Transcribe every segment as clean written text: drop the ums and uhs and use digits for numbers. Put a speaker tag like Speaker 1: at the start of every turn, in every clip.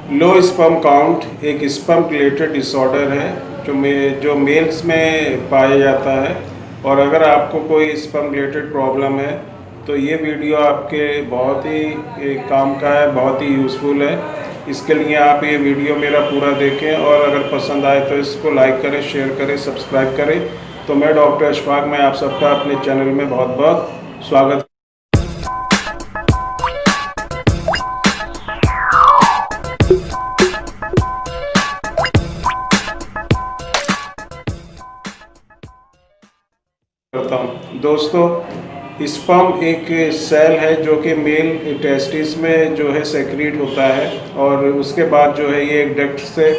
Speaker 1: Low sperm count एक sperm related disorder है जो मेल्स में पाया जाता है। और अगर आपको कोई स्पर्म रिलेटेड प्रॉब्लम है तो ये वीडियो आपके बहुत ही काम का है, बहुत ही यूज़फुल है। इसके लिए आप ये वीडियो मेरा पूरा देखें और अगर पसंद आए तो इसको लाइक करें, शेयर करें, सब्सक्राइब करें। तो मैं डॉक्टर अशफाक, मैं आप सबका अपने चैनल में बहुत बहुत स्वागत करता हूँ। दोस्तों, स्पर्म एक सेल है जो कि मेल टेस्टिस में जो है सेक्रीट होता है और उसके बाद जो है ये एक डक्ट से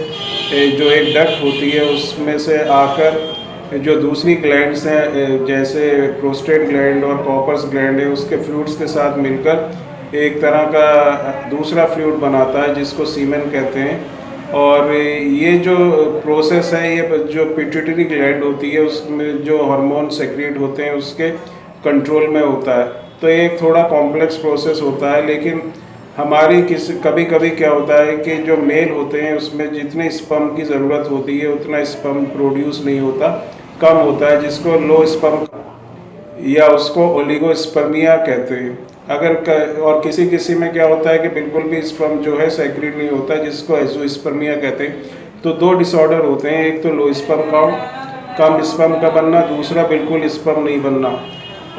Speaker 1: जो एक डक्ट होती है उसमें से आकर जो दूसरी ग्लैंड्स हैं जैसे प्रोस्टेट ग्लैंड और कॉपर्स ग्लैंड है उसके फ्लूइड्स के साथ मिलकर एक तरह का दूसरा फ्लूइड बनाता है जिसको सीमेन कहते हैं। और ये जो प्रोसेस है, ये जो पिट्यूटरी ग्लैंड होती है उसमें जो हार्मोन सेक्रेट होते हैं उसके कंट्रोल में होता है। तो ये एक थोड़ा कॉम्प्लेक्स प्रोसेस होता है, लेकिन हमारी कभी कभी क्या होता है कि जो मेल होते हैं उसमें जितने स्पर्म की ज़रूरत होती है उतना स्पर्म प्रोड्यूस नहीं होता, कम होता है, जिसको लो स्पर्म या उसको ओलिगोस्पर्मिया कहते हैं। और किसी किसी में क्या होता है कि बिल्कुल भी स्पर्म जो है सेक्रेट नहीं होता, जिसको एजोस्पर्मिया कहते हैं। तो दो डिसऑर्डर होते हैं, एक तो लो स्पर्म काउंट, कम स्पर्म का बनना, दूसरा बिल्कुल स्पर्म नहीं बनना।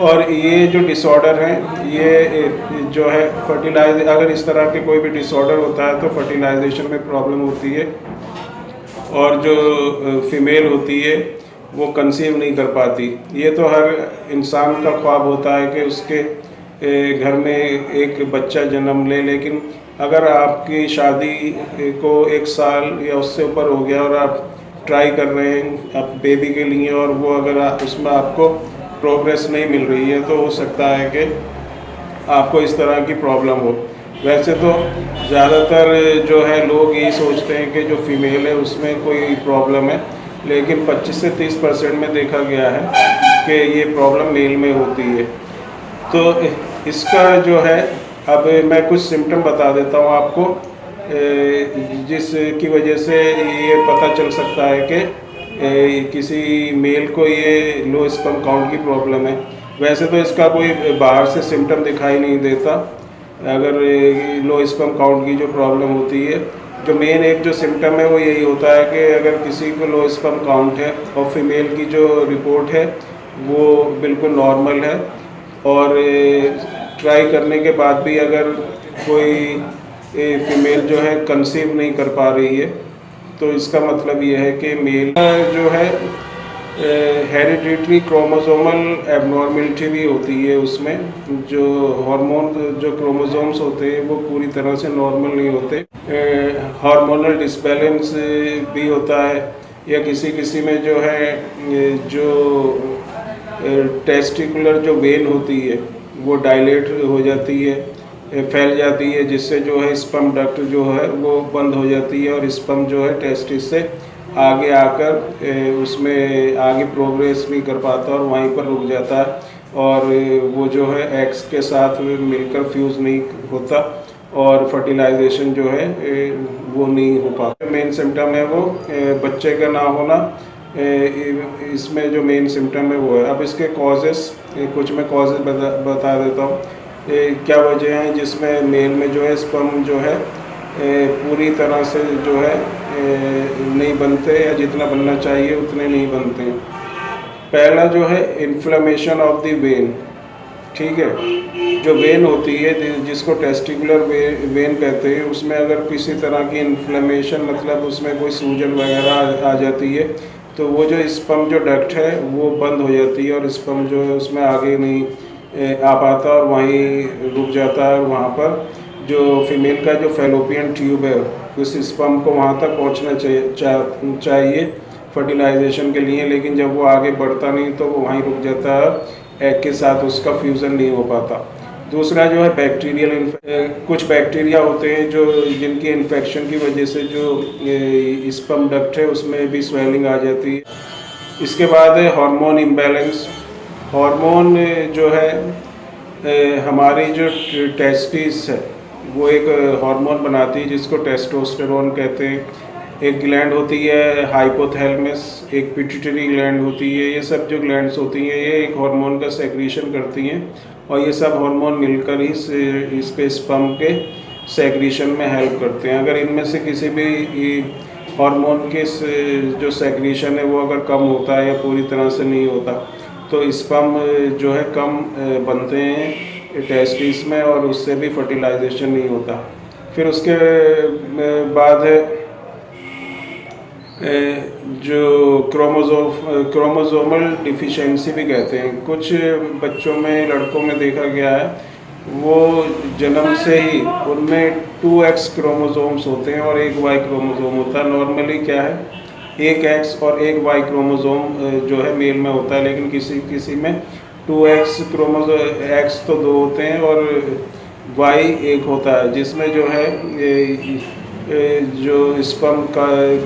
Speaker 1: और ये जो डिसऑर्डर हैं ये जो है अगर इस तरह के कोई भी डिसऑर्डर होता है तो फर्टिलाइजेशन में प्रॉब्लम होती है और जो फीमेल होती है वो कंसीव नहीं कर पाती। ये तो हर इंसान का ख्वाब होता है कि उसके घर में एक बच्चा जन्म ले, लेकिन अगर आपकी शादी को 1 साल या उससे ऊपर हो गया और आप ट्राई कर रहे हैं आप बेबी के लिए और वो अगर उसमें आपको प्रोग्रेस नहीं मिल रही है तो हो सकता है कि आपको इस तरह की प्रॉब्लम हो। वैसे तो ज़्यादातर जो है लोग यही सोचते हैं कि जो फीमेल है उसमें कोई प्रॉब्लम है, लेकिन 25 से 30% में देखा गया है कि ये प्रॉब्लम मेल में होती है। तो इसका जो है, अब मैं कुछ सिम्टम बता देता हूँ आपको जिसकी वजह से ये पता चल सकता है कि किसी मेल को ये लो स्पर्म काउंट की प्रॉब्लम है। वैसे तो इसका कोई बाहर से सिम्टम दिखाई नहीं देता अगर लो स्पर्म काउंट की जो प्रॉब्लम होती है। जो मेन एक जो सिम्टम है वो यही होता है कि अगर किसी को लो स्पर्म काउंट है और फीमेल की जो रिपोर्ट है वो बिल्कुल नॉर्मल है और ट्राई करने के बाद भी अगर कोई फीमेल जो है कंसीव नहीं कर पा रही है तो इसका मतलब ये है कि मेल जो है हेरिडिटरी क्रोमोसोमल एबनॉर्मलिटी भी होती है। उसमें जो हार्मोन जो क्रोमोसोम्स होते हैं वो पूरी तरह से नॉर्मल नहीं होते, हार्मोनल डिसबैलेंस भी होता है, या किसी किसी में जो है जो टेस्टिकुलर जो वेन होती है वो डायलेट हो जाती है, फैल जाती है, जिससे जो है स्पर्म डक्ट जो है वो बंद हो जाती है और स्पर्म जो है टेस्टिस से आगे आकर उसमें आगे प्रोग्रेस नहीं कर पाता और वहीं पर रुक जाता है और वो जो है एग्स के साथ मिलकर फ्यूज़ नहीं होता और फर्टिलाइजेशन जो है वो नहीं हो पाता। मेन सिम्टम है वो बच्चे का ना होना, इसमें जो मेन सिम्टम है वो है। अब इसके कॉजेस कुछ मैं कॉजेस बता देता हूँ क्या वजह है जिसमें मेल में जो है स्पर्म जो है पूरी तरह से जो है नहीं बनते या जितना बनना चाहिए उतने नहीं बनते हैं। पहला जो है इन्फ्लेमेशन ऑफ द वेन, ठीक है। जो वेन होती है जिसको टेस्टिकुलर वेन कहते हैं, उसमें अगर किसी तरह की इन्फ्लेमेशन मतलब उसमें कोई सूजन वगैरह आ जाती है तो वो जो स्पर्म जो डक्ट है वो बंद हो जाती है और स्पर्म जो है उसमें आगे नहीं आ पाता और वहीं रुक जाता है। और वहाँ पर जो फीमेल का जो फैलोपियन ट्यूब है उस स्पर्म को वहाँ तक पहुँचना चाहिए फर्टिलाइजेशन के लिए, लेकिन जब वो आगे बढ़ता नहीं तो वो वहीं रुक जाता है, एग के साथ उसका फ्यूज़न नहीं हो पाता। दूसरा जो है बैक्टीरियल कुछ बैक्टीरिया होते हैं जो जिनकी इन्फेक्शन की वजह से जो स्पर्म डक्ट है उसमें भी स्वेलिंग आ जाती है। इसके बाद है हार्मोन इम्बैलेंस। हार्मोन जो है हमारी जो टेस्टिस है वो एक हार्मोन बनाती है जिसको टेस्टोस्टेरोन कहते हैं। एक ग्लैंड होती है हाइपोथैलेमस, एक पिट्यूटरी ग्लैंड होती है। ये सब जो ग्लैंड्स होती हैं ये एक हार्मोन का सेक्रीशन करती हैं और ये सब हार्मोन मिलकर ही इसके स्पर्म के सेक्रीशन में हेल्प करते हैं। अगर इनमें से किसी भी हार्मोन के जो सेक्रीशन है वो अगर कम होता है या पूरी तरह से नहीं होता तो स्पर्म जो है कम बनते हैं टेस्टिस में और उससे भी फर्टिलाइजेशन नहीं होता। फिर उसके बाद जो क्रोमोसोमल डिफिशिएंसी भी कहते हैं। कुछ बच्चों में, लड़कों में देखा गया है वो जन्म से ही उनमें 2x क्रोमोसोम्स होते हैं और एक y क्रोमोसोम होता है। नॉर्मली क्या है, एक x और एक y क्रोमोसोम जो है मेल में होता है, लेकिन किसी किसी में 2x क्रोमोसोम, x तो 2 होते हैं और y एक होता है, जिसमें जो है जो स्पर्म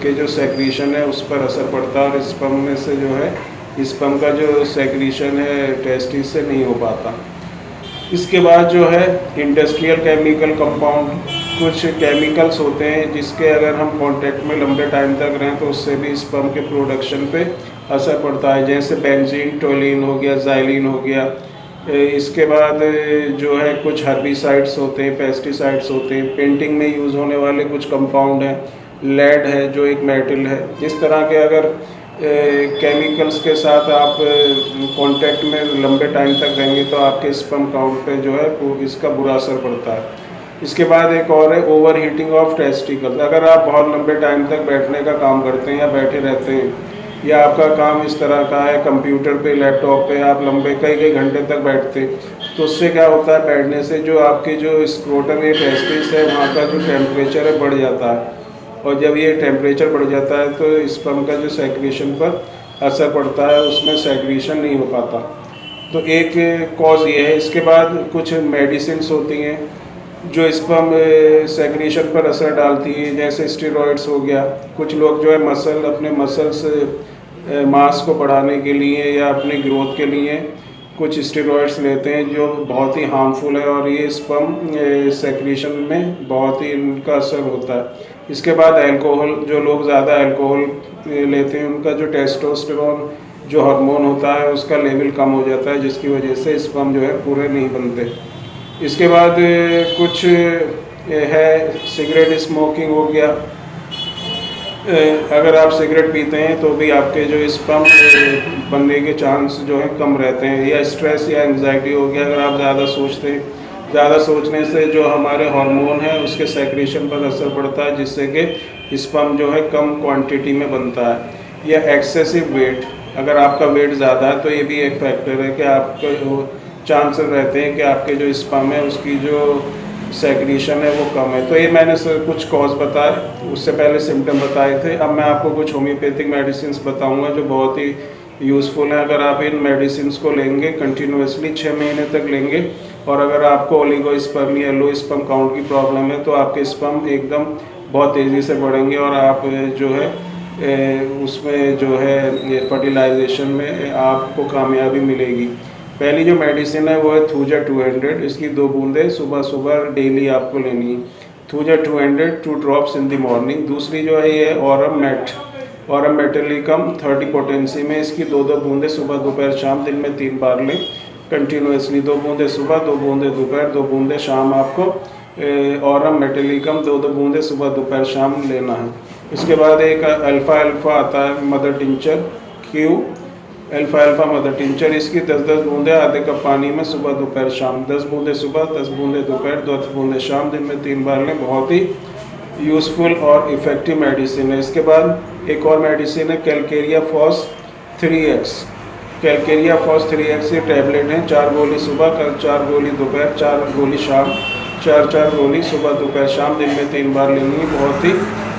Speaker 1: के जो सेक्रीशन है उस पर असर पड़ता है और स्पर्म में से जो है स्पर्म का जो सेक्रीशन है टेस्टिस से नहीं हो पाता। इसके बाद जो है इंडस्ट्रियल केमिकल कंपाउंड, कुछ केमिकल्स होते हैं जिसके अगर हम कांटेक्ट में लंबे टाइम तक रहें तो उससे भी स्पर्म के प्रोडक्शन पे असर पड़ता है, जैसे बेंजीन, टोलिन हो गया, ज़ाइलिन हो गया। इसके बाद जो है कुछ हर्बिसाइड्स होते हैं, पेस्टिसाइड्स होते हैं, पेंटिंग में यूज़ होने वाले कुछ कंपाउंड हैं, लेड है जो एक मेटल है। इस तरह के अगर केमिकल्स के साथ आप कांटेक्ट में लंबे टाइम तक रहेंगे तो आपके स्पर्म काउंट पे जो है इसका बुरा असर पड़ता है। इसके बाद एक और है ओवर हीटिंग ऑफ टेस्टिकल्स। अगर आप बहुत लंबे टाइम तक बैठने का काम करते हैं या बैठे रहते हैं या आपका काम इस तरह का है, कंप्यूटर पे, लैपटॉप पे आप लंबे कई घंटे तक बैठते, तो उससे क्या होता है, बैठने से जो आपके जो स्क्रोटम या टेस्टिस है वहाँ का जो टेम्परेचर है बढ़ जाता है और जब ये टेम्परेचर बढ़ जाता है तो स्पर्म का जो सेक्रीशन पर असर पड़ता है, उसमें सेक्रीशन नहीं हो पाता। तो एक कॉज ये है। इसके बाद कुछ मेडिसिन्स होती हैं जो स्पर्म सेक्रीशन पर असर डालती है, जैसे स्टेरॉइड्स हो गया। कुछ लोग जो है अपने मसल्स मास को बढ़ाने के लिए या अपनी ग्रोथ के लिए कुछ स्टेरॉइड्स लेते हैं जो बहुत ही हार्मफुल है और ये स्पर्म सेक्रीशन में बहुत ही इनका असर होता है। इसके बाद अल्कोहल, जो लोग ज़्यादा अल्कोहल लेते हैं उनका जो टेस्टोस्टेरोन जो हार्मोन होता है उसका लेवल कम हो जाता है, जिसकी वजह से स्पर्म जो है पूरे नहीं बनते। इसके बाद कुछ है सिगरेट स्मोकिंग हो गया। अगर आप सिगरेट पीते हैं तो भी आपके जो स्पर्म बनने के चांस जो है कम रहते हैं। या स्ट्रेस या एंग्जाइटी हो गया, अगर आप ज़्यादा सोचते हैं, ज़्यादा सोचने से जो हमारे हार्मोन है उसके सेक्रीशन पर असर पड़ता है, जिससे कि स्पर्म जो है कम क्वांटिटी में बनता है। या एक्सेसिव वेट, अगर आपका वेट ज़्यादा है तो ये भी एक फैक्टर है कि आपको चांसेस रहते हैं कि आपके जो स्पर्म है उसकी जो सेक्रीशन है वो कम है। तो ये मैंने कुछ कॉज बताए, उससे पहले सिम्टम बताए थे। अब मैं आपको कुछ होम्योपैथिक मेडिसिन बताऊंगा जो बहुत ही यूज़फुल हैं। अगर आप इन मेडिसिन को लेंगे कंटिन्यूसली 6 महीने तक लेंगे और अगर आपको ओलिगोस्पर्मी या लो स्पर्म काउंट की प्रॉब्लम है तो आपके स्पर्म एकदम बहुत तेज़ी से बढ़ेंगे और आप जो है उसमें जो है फर्टिलाइजेशन में आपको कामयाबी मिलेगी। पहली जो मेडिसिन है वो है थूजा 200। इसकी 2 बूंदें सुबह सुबह डेली आपको लेनी है। Thuja 200 2 drops in the morning. दूसरी जो है ये ऑरम मेटेलिकम 30 पोटेंसी में, इसकी 2 बूंदें सुबह दोपहर शाम दिन में 3 बार लें कंटिन्यूसली। 2 बूंदें सुबह, 2 बूंदें दोपहर, 2 बूंदें शाम आपको ऑरम मेटेलिकम 2 बूंदें सुबह दोपहर शाम लेना है। इसके बाद एक अल्फ़ा आता है mother tincture Q alpha mother tincture. इसकी 10-10 बूंदें आधे कप पानी में सुबह दोपहर शाम, 10 बूंदें सुबह, 10 बूंदें दोपहर, 10 बूंदें शाम, दिन में 3 बार लें। बहुत ही यूज़फुल और इफ़ेक्टिव मेडिसिन है। इसके बाद एक और मेडिसिन है Calcarea FOSS 3x। Calcarea FOSS 3x ये टैबलेट हैं, 4 गोली सुबह, 4 गोली दोपहर, 4 गोली शाम, 4 गोली सुबह दोपहर शाम, दिन में 3 बार लेनी है। बहुत ही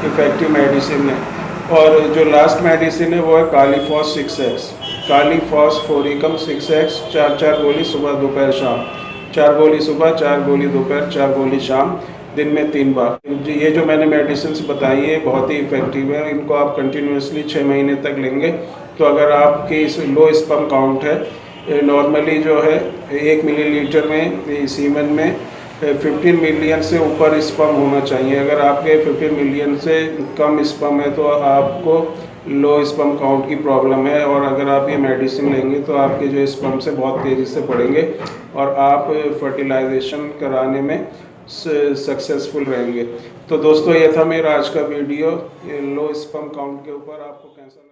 Speaker 1: इफ़ेक्टिव मेडिसिन है। और जो लास्ट मेडिसिन है वो है कालीफॉस 6x। कालीफॉस फोरिकम 6x 4 गोली सुबह दोपहर शाम, 4 गोली सुबह, 4 गोली दोपहर, 4 गोली शाम, दिन में 3 बार। ये जो मैंने मेडिसिन बताई है बहुत ही इफ़ेक्टिव है। इनको आप कंटिन्यूसली 6 महीने तक लेंगे तो अगर आपकी लो स्पर्म काउंट है, नॉर्मली जो है 1 मिलीलीटर में सीमन में 15 मिलियन से ऊपर स्पर्म होना चाहिए। अगर आपके 15 मिलियन से कम स्पर्म है तो आपको लो स्पर्म काउंट की प्रॉब्लम है, और अगर आप ये मेडिसिन लेंगे तो आपके जो स्पर्म से बहुत तेज़ी से बढ़ेंगे और आप फर्टिलाइजेशन कराने में सक्सेसफुल रहेंगे। तो दोस्तों, ये था मेरा आज का वीडियो लो स्पर्म काउंट के ऊपर। आपको कैसा लगा?